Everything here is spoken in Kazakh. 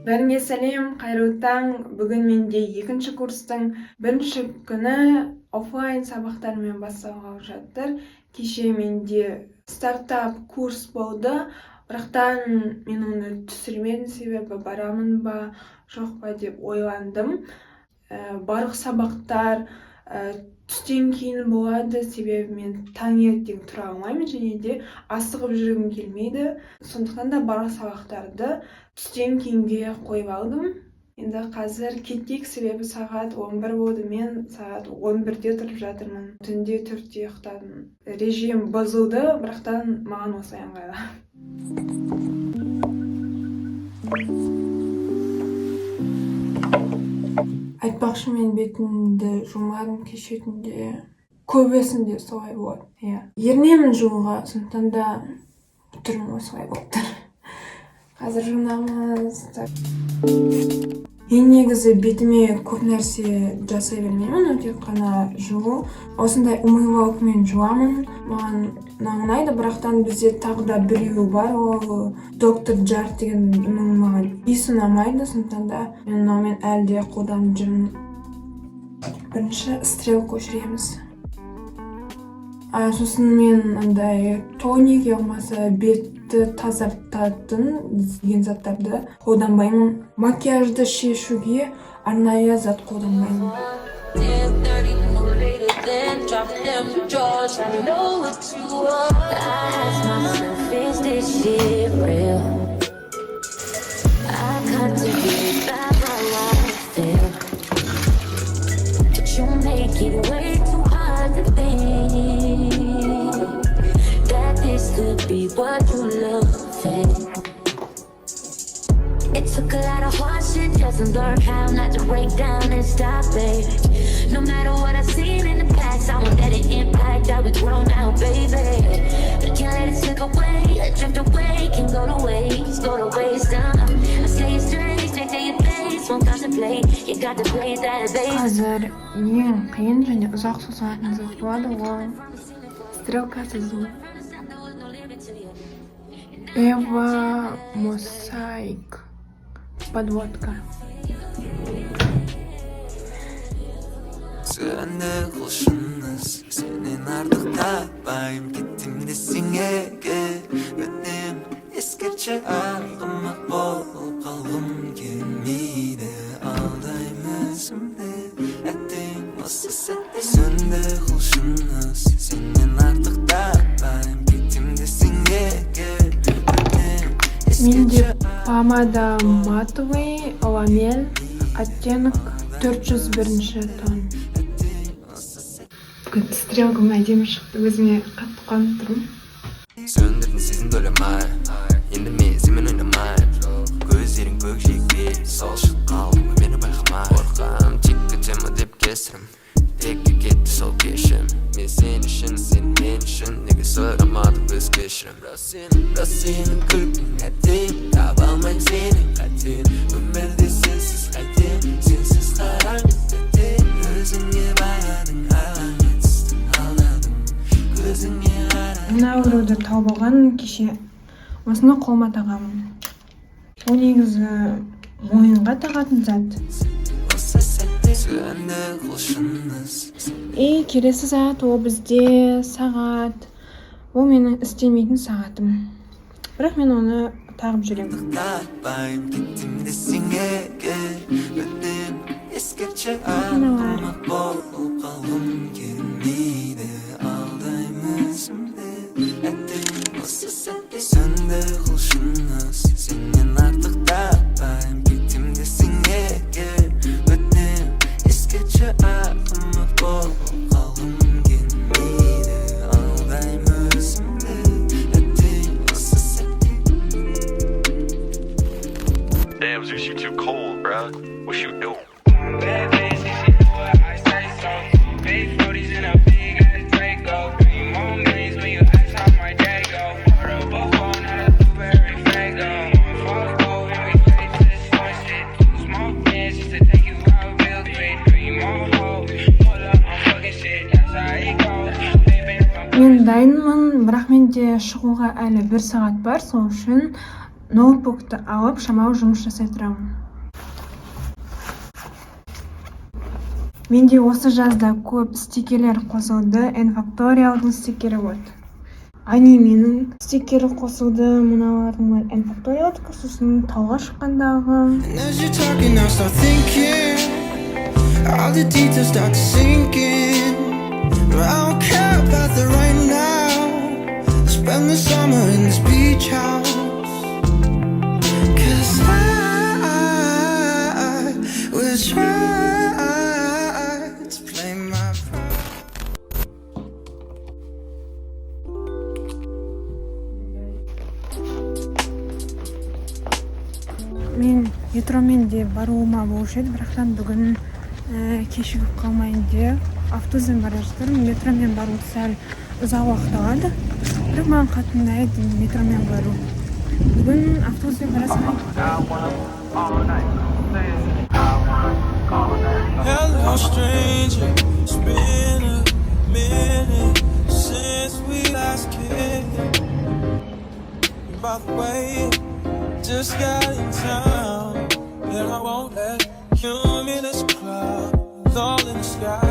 Бәріңе сәлем, қайырлы таң. Бүгін менде екінші курстың бірінші күні офлайн сабақтармен басталғалы жатыр. Кеше менде стартап курс болды. Бірақтан мен оны түсірмедім, себебі барамын ба, жоқ па деп ойландым. Барлық сабақтар түстен кейін болады, себебі мен таңертең тұра алмаймын және де асығып жүргім келмейді. Сондықтан да барлық сабақтарды түстен кейінге қойып алдым. Енді қазір кетейік, себебі сағат 11 болды, мен сағат 11-де тұрып жатырмын. Түнде 4-те ұйықтадым. Режим бұзылды, бірақтан маған осылай ыңғайлы. Айтпақшы, мен бетімді жумадым кеше түнде. Көбесінде солай болады. Ерінемін жууға, сондықтан да түрім осылай болып тұр. Қазір жуынамыз. Мен негізі бетіме көп нәрсе жасай бермеймін, тек қана жуу. Осындай умывалкамен жуамын. Маған ұнайды, бірақтан бізде тағы да біреуі бар, ол доктор Джар деген, маған иісі ұнамайды, сондықтан да мен онымен әлі де қолданып жүрмін. Бірінші стрелка өшіреміз. Сосын мен андай тоник болмаса бетті тазартатын деген заттарды қолданбаймын. Макияжды шешуге арнайы зат қолданбаймын. Be what you love it. It took a lot of hardship just to learn how not to break down and stop it. No matter what I've seen in the past, I won't let it impact how we grow now, baby. But can't let it slip away, drift away, can go to waste, I say it straight, stay to your face, won't contemplate, you got to play that bass. Қазір ең қиын және ұзақ созылатын зат болады, ол стрелка сызу. Эва мосаик. Подводка. Сөнді құлшыныз, сенен артық таппайым, кеттім десең егер, өтінем ескерші арғымақ болып қалғым келмейді, алдаймын өзімді, әттең осы сәтте. Сөнді құлшыныз, сенен артық таппайым, кеттім десең егер. Менде помада матовый, ламель, оттенок 401 тон. Стрелкам әдемі шықты, өзіме қатты қуанып тұрмын. Сөндірдің сезімді ойламай, енді мен сенімен ойнамайым. Көздерің көкжиекте, сол шық қалдым, мені байқамай. Қорқам, тек өтемі деп кесірім, текке кетті сол кешім. Мен сен үшін, сен мен үшін, неге сұрамады біз кешірім. Бірақ сенің күлкің әттең, таба алмайым сенің қайтен. Өмірде сенсіз қайтен, сенсіз қараңғы әттең. Өзіңе бағадың, алаң етістің, алдадың, көзіңе қарадың. Мына өруді тауып алған кеше, осыны қолыма тағамын. Ол негізі мойынға тағатын зат. Келесі зат, ол бізде сағат. Ол менің істемейтін сағатым. Бірақ мен оны тағып жүремін. Сөнді құлшыныз, сенен артық таппайым, кеттім десең егер, өтінем ескерші артыма болып қалғым келмейді, алдаймын өзімді, әттең осы сәтте. Damn, Zeus, you too cold, bruh. What you do? Мен дайынмын, бірақ менде шығуға әлі 1 сағат бар, сол үшін ноутбукты алып шамалы жұмыс жасай тұрамын. Менде осы жазда көп стикерлер қосылды. N-факториалдың стикері вот. Анименің стикері қосылды. Мыналардың бар. N-факториалдық сосын тауға шыққандағы. As you're talking, I start thinking. All the details start to sink in. I don't care about the right now. Spend the summer in this beach house. 'Cause I will try to play my part. Мен метромен де баруыма болушы еді, бірақтан бүгін кешігіп қалмайын деп автобуспен бара жатырмын. Метромен бару сәл ұзақ уақыт алады. Бірақ маған қатты ұнайды метромен бару. Бүгін автобуспен бара салайын. Hello stranger, it's been a minute since we last kicked. By the way, just got in town, and I won't let cumulus clouds all in the sky.